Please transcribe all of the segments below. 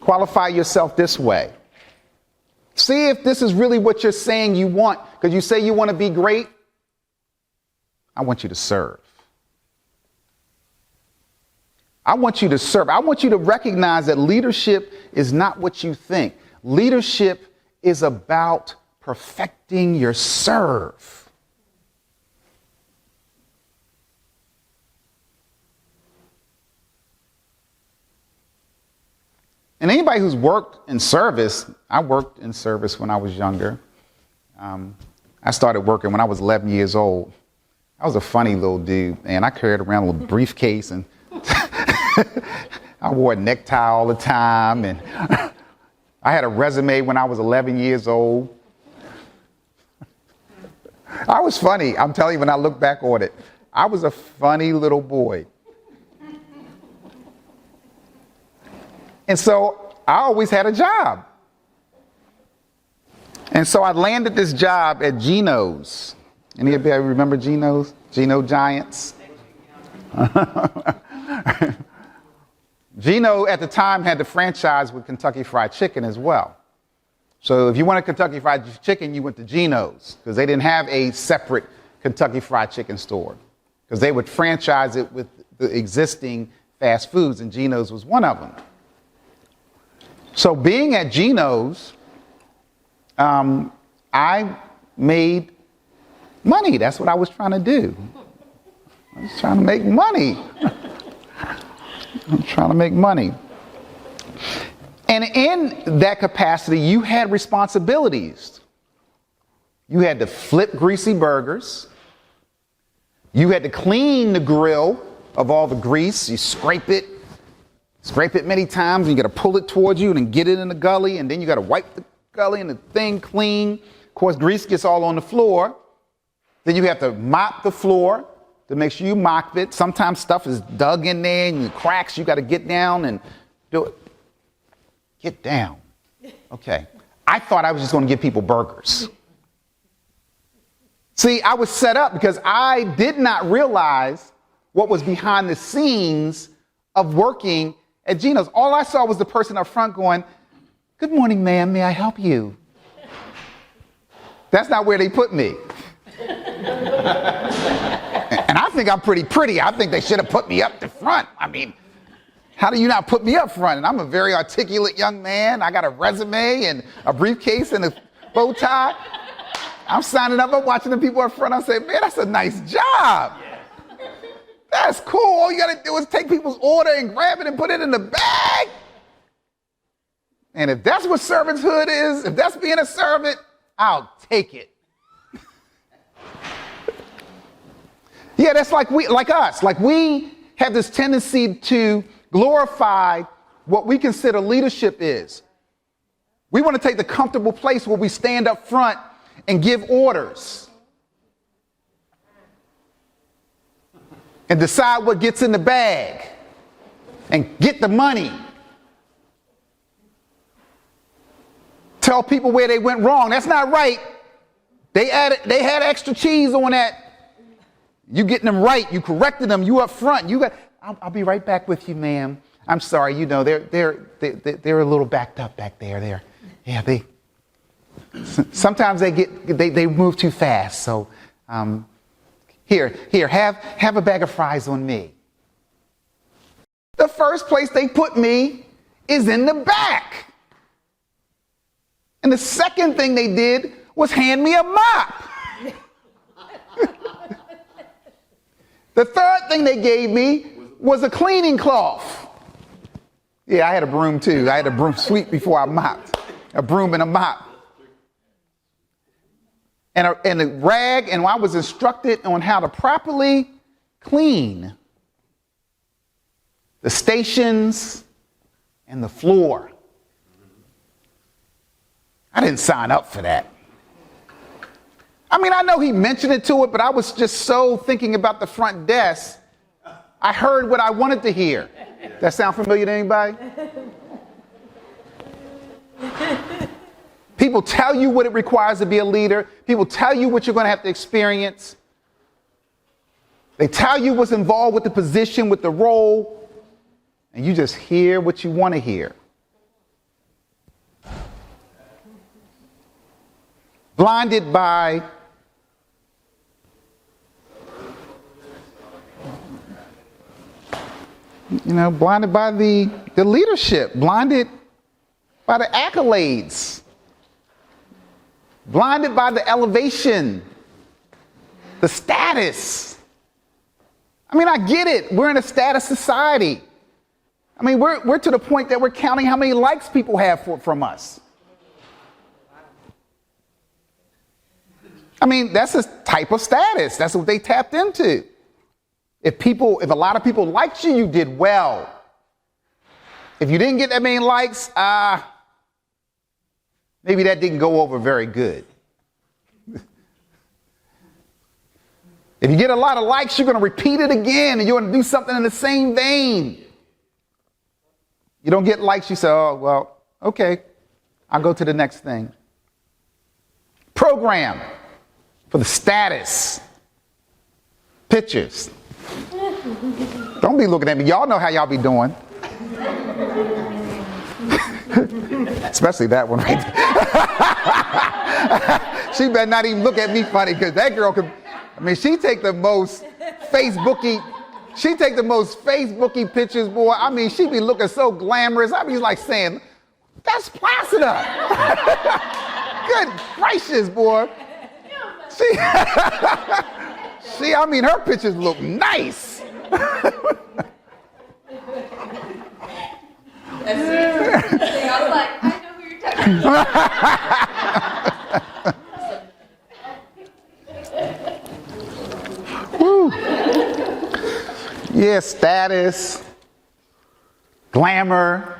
Qualify yourself this way. See if this is really what you're saying you want, because you say you want to be great. I want you to serve. I want you to serve. I want you to recognize that leadership is not what you think. Leadership is about perfecting your serve. And anybody who's worked in service, I worked in service when I was younger. I started working when I was 11 years old. I was a funny little dude, and I carried around a little briefcase, and I wore a necktie all the time, and I had a resume when I was 11 years old. I was funny. I'm telling you, when I look back on it, I was a funny little boy. And so I always had a job. And so I landed this job at GENO's. Anybody remember GENO's? GENO Giants? GENO at the time had the franchise with Kentucky Fried Chicken as well. So if you wanted Kentucky Fried Chicken, you went to GENO's, because they didn't have a separate Kentucky Fried Chicken store, because they would franchise it with the existing fast foods, and GENO's was one of them. So being at GENO's, I made money. That's what I was trying to do. I was trying to make money. I'm trying to make money. And in that capacity, you had responsibilities. You had to flip greasy burgers. You had to clean the grill of all the grease. You scrape it many times, and you got to pull it towards you and then get it in the gully, and then you got to wipe the gully and the thing clean. Of course, grease gets all on the floor. Then you have to mop the floor to make sure you mop it. Sometimes stuff is dug in there and cracks. You got to get down and do it. Get down. Okay. I thought I was just going to give people burgers. See, I was set up because I did not realize what was behind the scenes of working at GENO's. All I saw was the person up front going, "Good morning, ma'am. May I help you?" That's not where they put me. And I think I'm pretty. I think they should have put me up the front. I mean, how do you not put me up front? And I'm a very articulate young man. I got a resume and a briefcase and a bow tie. I'm signing up. I'm watching the people up front. I say, man, that's a nice job. That's cool. All you got to do is take people's order and grab it and put it in the bag. And if that's what servanthood is, if that's being a servant, I'll take it. Yeah, that's like us. Like, we have this tendency to glorify what we consider leadership is. We want to take the comfortable place where we stand up front and give orders and decide what gets in the bag and get the money. Tell people where they went wrong. That's not right. They had extra cheese on that. You getting them right. You corrected them. You up front. I'll be right back with you, ma'am. I'm sorry. You know, they're a little backed up back there. Sometimes they move too fast. So, here, have a bag of fries on me. The first place they put me is in the back. And the second thing they did was hand me a mop. The third thing they gave me was a cleaning cloth. Yeah, I had a broom too. I had a broom sweep before I mopped. A broom and a mop. And a rag, and I was instructed on how to properly clean the stations and the floor. I didn't sign up for that. I mean, I know he mentioned it to it, but I was just so thinking about the front desk, I heard what I wanted to hear. That sound familiar to anybody? People tell you what it requires to be a leader. People tell you what you're going to have to experience. They tell you what's involved with the position, with the role, and you just hear what you want to hear. blinded by blinded by the leadership, blinded by the accolades, blinded by the elevation, the status. I mean, I get it. We're in a status society. I mean, we're to the point that we're counting how many likes people have from us. I mean, that's a type of status. That's what they tapped into. If a lot of people liked you, you did well. If you didn't get that many likes, maybe that didn't go over very good. If you get a lot of likes, you're going to repeat it again, and you're going to do something in the same vein. You don't get likes, you say, oh, well, okay, I'll go to the next thing. Program for the status. Pictures. Don't be looking at me. Y'all know how y'all be doing. Especially that one right there. She better not even look at me funny, because that girl could, she take the most Facebooky pictures, boy. I mean, she be looking so glamorous. I be like saying, that's Placida. Good gracious, boy. Her pictures look nice. I was like, I know who you're talking about. Woo. Yeah, status, glamour,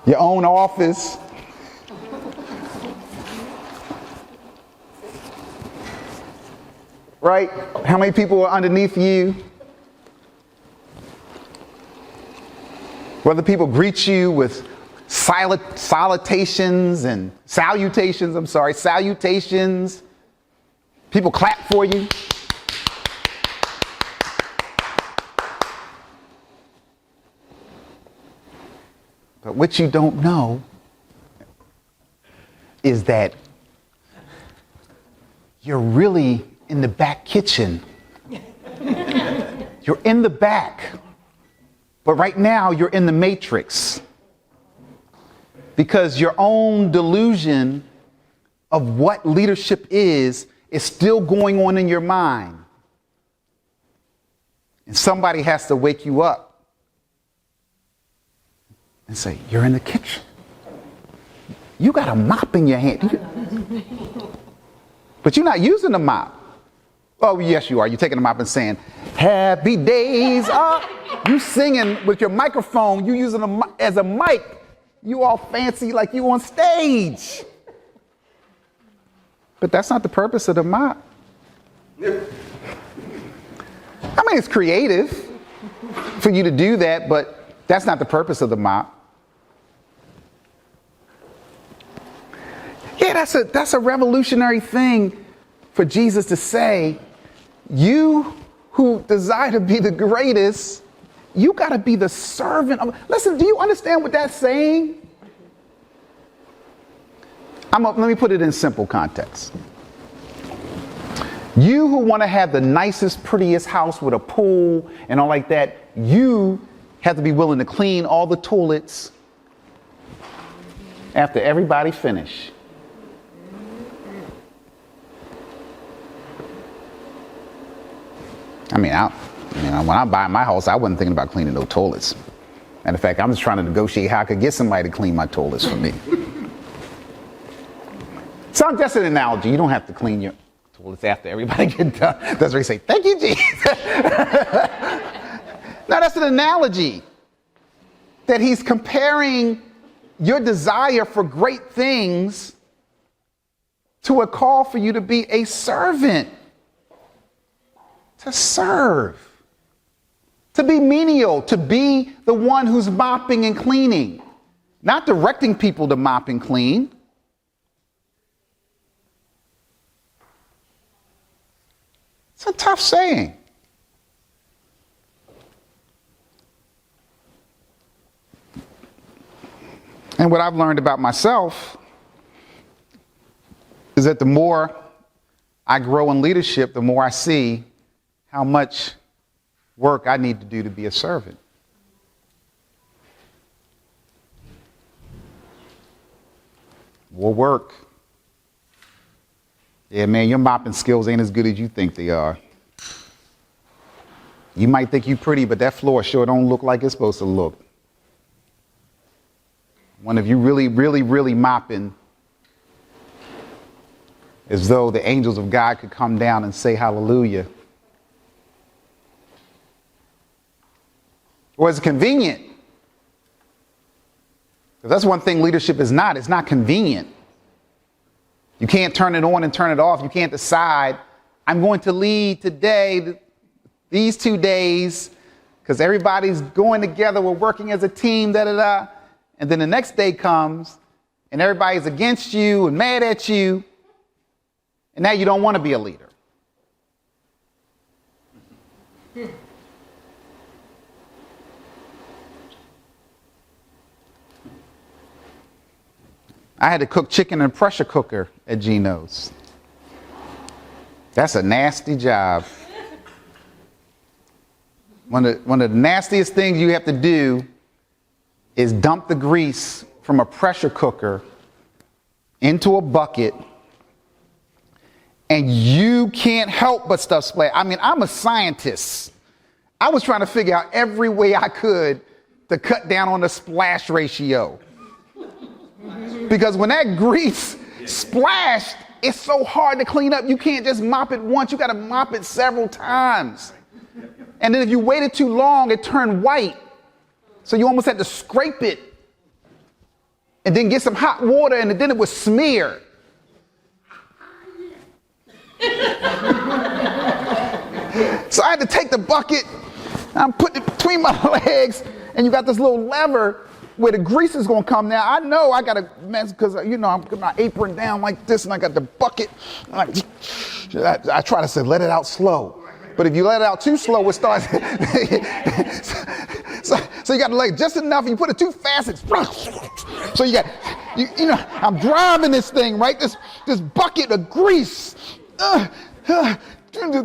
your own office. Right? How many people are underneath you? Whether people greet you with salutations. People clap for you. But what you don't know is that you're really in the back kitchen. You're in the back. But right now you're in the matrix. Because your own delusion of what leadership is still going on in your mind. And somebody has to wake you up and say, you're in the kitchen. You got a mop in your hand. But you're not using the mop. Oh, yes, you are. You're taking the mop and saying, happy days are. You singing with your microphone. You using them as a mic. You all fancy like you on stage. But that's not the purpose of the mop. It's creative for you to do that, but that's not the purpose of the mop. Yeah, that's a revolutionary thing for Jesus to say. You who desire to be the greatest, you got to be the servant of. Listen, do you understand what that's saying? Let me put it in simple context. You who want to have the nicest, prettiest house with a pool and all like that, you have to be willing to clean all the toilets after everybody finish. When I buy my house, I wasn't thinking about cleaning no toilets. And in fact, I'm just trying to negotiate how I could get somebody to clean my toilets for me. So I'm just an analogy. You don't have to clean your toilets after everybody gets done. That's where you say, thank you, Jesus. Now that's an analogy that he's comparing your desire for great things to a call for you to be a servant. To serve, to be menial, to be the one who's mopping and cleaning, not directing people to mop and clean. It's a tough saying. And what I've learned about myself Because the more I grow in leadership, the more I see how much work I need to do to be a servant. More work. Yeah, man, your mopping skills ain't as good as you think they are. You might think you're pretty, but that floor sure don't look like it's supposed to look. One of you really mopping, as though the angels of God could come down and say hallelujah. Or is it convenient? Because that's one thing leadership is not. It's not convenient. You can't turn it on and turn it off. You can't decide, I'm going to lead today, these 2 days, because everybody's going together. We're working as a team, da-da-da. And then the next day comes, and everybody's against you and mad at you. And now you don't want to be a leader. I had to cook chicken in a pressure cooker at GENO's. That's a nasty job. One of the nastiest things you have to do is dump the grease from a pressure cooker into a bucket, and you can't help but stuff splash. I mean, I'm a scientist. I was trying to figure out every way I could to cut down on the splash ratio. Because when that grease splashed, it's so hard to clean up. You can't just mop it once. You got to mop it several times. And then if you waited too long, it turned white. So you almost had to scrape it and then get some hot water, and then it was smeared. So I had to take the bucket, I'm putting it between my legs, and you got this little lever where the grease is going to come. Now, I know I got to mess because, you know, I'm putting my apron down like this, and I got the bucket. I try to say, let it out slow. But if you let it out too slow, it starts. So you got to let it just enough. You put it too fast, it's. So you got, you know, I'm driving this thing, right? This bucket of grease. The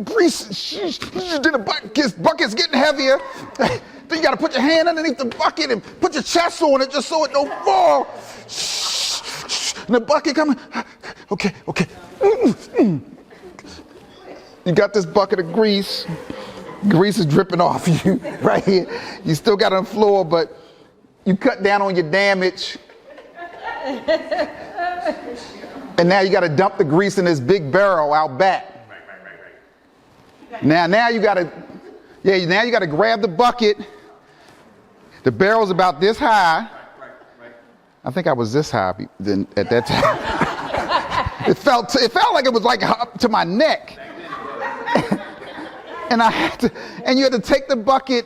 grease, then the bucket's getting heavier. Then you got to put your hand underneath the bucket and put your chest on it just so it don't fall. And the bucket coming. Okay. You got this bucket of grease. Grease is dripping off you right here. You still got it on the floor, but you cut down on your damage. And now you got to dump the grease in this big barrel out back. Now you got to grab the bucket. The barrel's about this high. I think I was this high then at that time. It felt like it was like up to my neck. And you had to take the bucket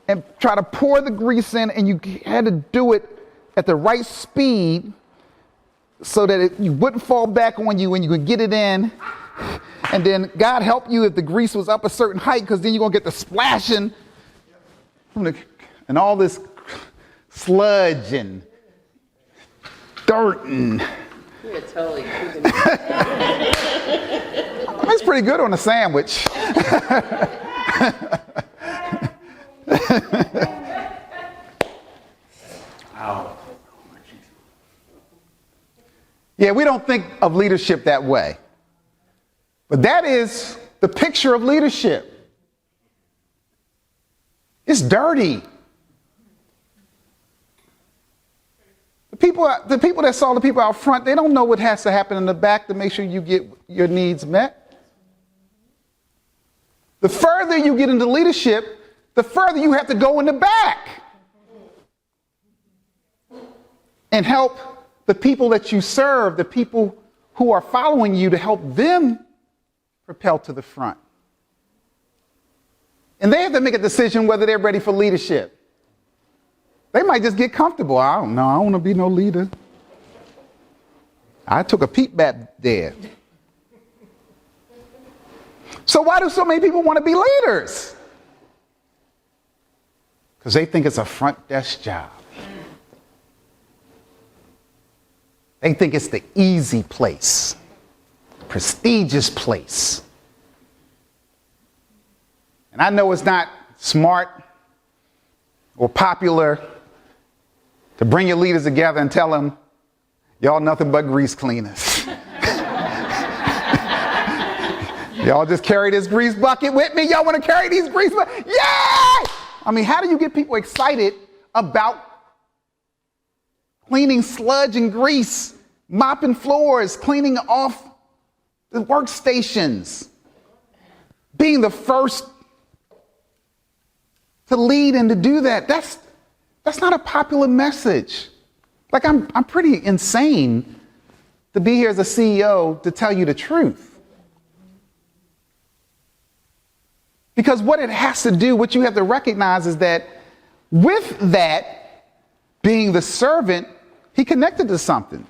and try to pour the grease in, and you had to do it at the right speed so that you wouldn't fall back on you and you could get it in. And then God help you if the grease was up a certain height, because then you're going to get the splashing and all this sludge and dirt. And you're totally keeping it's pretty good on a sandwich. Yeah, we don't think of leadership that way. But that is the picture of leadership. It's dirty. The people that saw the people out front, they don't know what has to happen in the back to make sure you get your needs met. The further you get into leadership, the further you have to go in the back and help the people that you serve, the people who are following you, to help them propel to the front. And they have to make a decision whether they're ready for leadership. They might just get comfortable. I don't know. I don't want to be no leader. I took a peep back there. So why do so many people want to be leaders? Because they think it's a front desk job. They think it's the easy place. prestigious place. And I know it's not smart or popular to bring your leaders together and tell them, y'all nothing but grease cleaners. Y'all just carry this grease bucket with me? Y'all want to carry these grease buckets? Yeah! I mean, how do you get people excited about cleaning sludge and grease, mopping floors, cleaning off the workstations, being the first to lead and to do that? That's not a popular message. Like, I'm pretty insane to be here as a CEO to tell you the truth. Because what it has to do, what you have to recognize is that with that being the servant, he connected to something.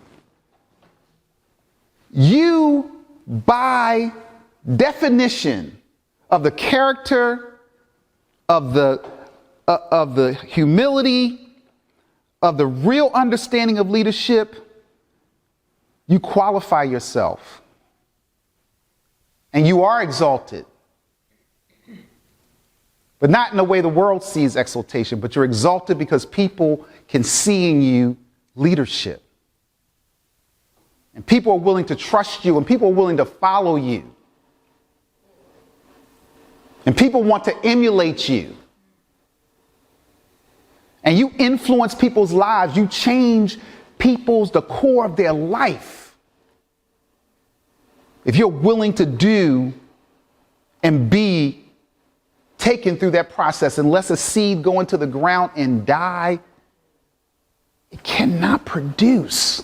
You, by definition of the character, of the humility, of the real understanding of leadership, you qualify yourself. And you are exalted. But not in the way the world sees exaltation, but you're exalted because people can see in you leadership. And people are willing to trust you, and people are willing to follow you. And people want to emulate you. And you influence people's lives. You change the core of their life. If you're willing to do and be taken through that process, unless a seed go into the ground and die, it cannot produce.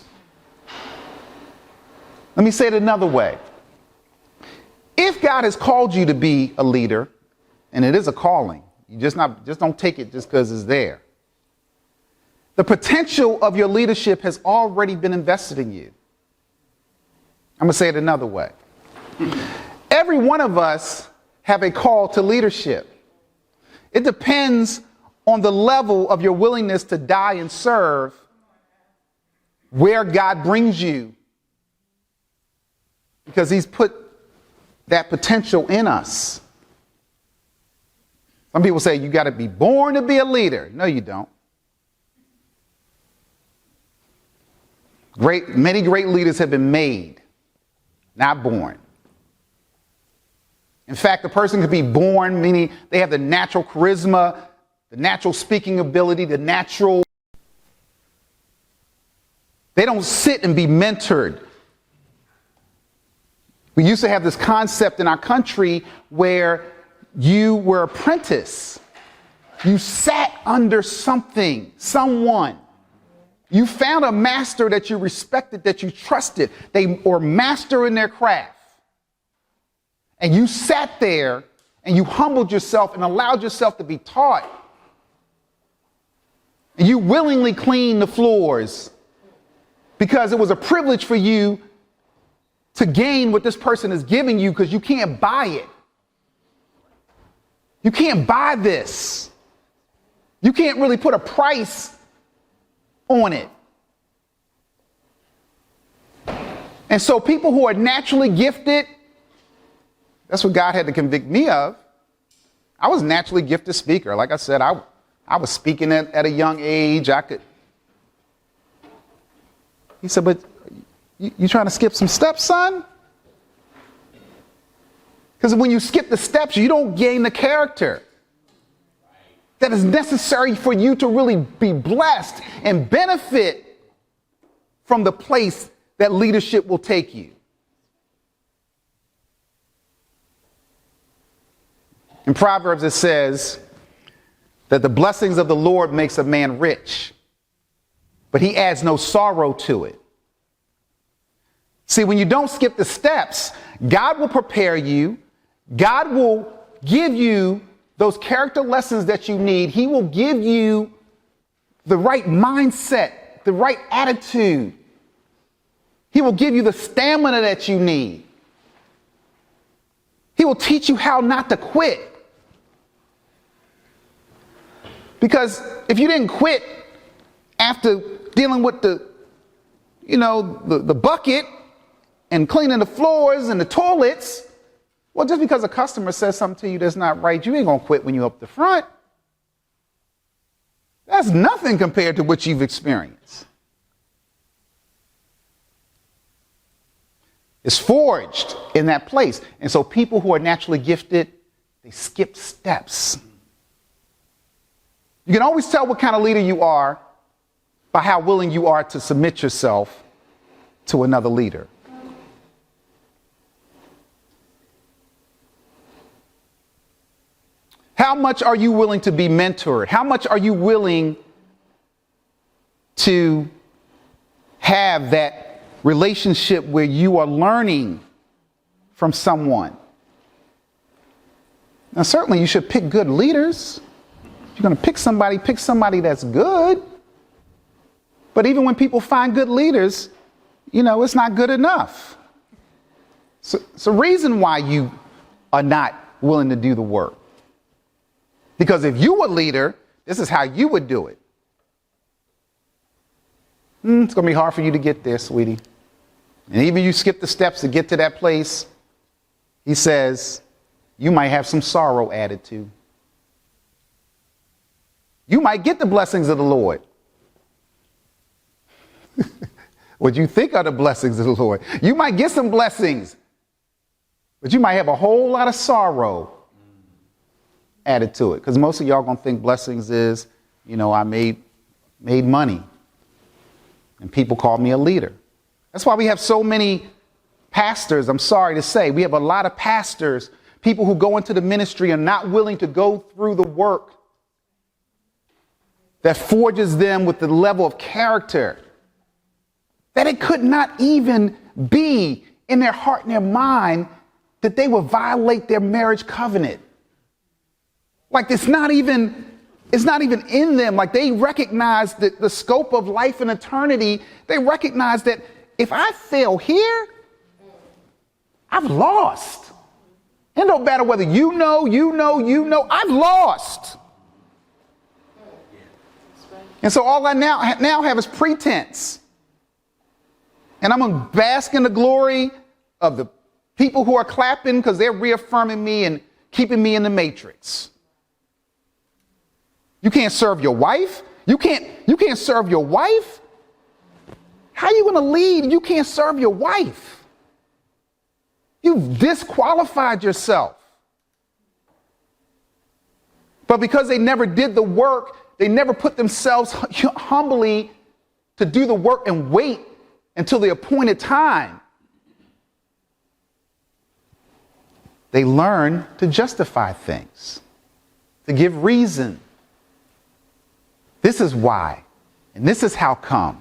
Let me say it another way. If God has called you to be a leader, and it is a calling, you just don't take it just because it's there. The potential of your leadership has already been invested in you. I'm going to say it another way. Every one of us have a call to leadership. It depends on the level of your willingness to die and serve where God brings you, because he's put that potential in us. Some people say you got to be born to be a leader. No, you don't. Many great leaders have been made, not born. In fact, a person could be born, meaning they have the natural charisma, the natural speaking ability, they don't sit and be mentored. We used to have this concept in our country where you were apprentice. You sat under someone. You found a master that you respected, that you trusted. They were master in their craft. And you sat there and you humbled yourself and allowed yourself to be taught. And you willingly cleaned the floors because it was a privilege for you to gain what this person is giving you, because you can't buy it. You can't buy this. You can't really put a price on it. And so people who are naturally gifted, that's what God had to convict me of. I was a naturally gifted speaker. Like I said, I was speaking at a young age. He said, but you trying to skip some steps, son? Because when you skip the steps, you don't gain the character that is necessary for you to really be blessed and benefit from the place that leadership will take you. In Proverbs, it says that the blessings of the Lord makes a man rich, but he adds no sorrow to it. See, when you don't skip the steps, God will prepare you. God will give you those character lessons that you need. He will give you the right mindset, the right attitude. He will give you the stamina that you need. He will teach you how not to quit. Because if you didn't quit after dealing with the bucket, and cleaning the floors and the toilets. Well, just because a customer says something to you that's not right, you ain't going to quit when you're up the front. That's nothing compared to what you've experienced. It's forged in that place. And so people who are naturally gifted, they skip steps. You can always tell what kind of leader you are by how willing you are to submit yourself to another leader. How much are you willing to be mentored? How much are you willing to have that relationship where you are learning from someone? Now, certainly you should pick good leaders. If you're going to pick somebody that's good. But even when people find good leaders, it's not good enough. So it's a reason why you are not willing to do the work. Because if you were a leader, this is how you would do it. It's going to be hard for you to get there, sweetie. And even you skip the steps to get to that place, he says, you might have some sorrow added to. You might get the blessings of the Lord. What you think are the blessings of the Lord. You might get some blessings, but you might have a whole lot of sorrow added to it. Because most of y'all going to think blessings is, I made money and people call me a leader. That's why we have so many pastors. I'm sorry to say, we have a lot of pastors, people who go into the ministry and not willing to go through the work that forges them with the level of character that it could not even be in their heart and their mind that they would violate their marriage covenant. Like it's not even in them. Like they recognize the scope of life and eternity. They recognize that if I fail here, I've lost. It don't matter whether you know, I've lost. And so all I now have is pretense. And I'm going to bask in the glory of the people who are clapping because they're reaffirming me and keeping me in the matrix. You can't serve your wife. You can't serve your wife. How are you going to lead? You can't serve your wife. You've disqualified yourself. But because they never did the work, they never put themselves humbly to do the work and wait until the appointed time. They learn to justify things, to give reason. This is why, and this is how come.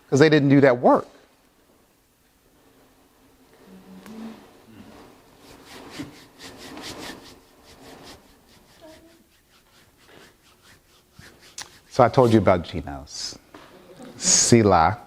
Because they didn't do that work. So I told you about GENOs. Selah.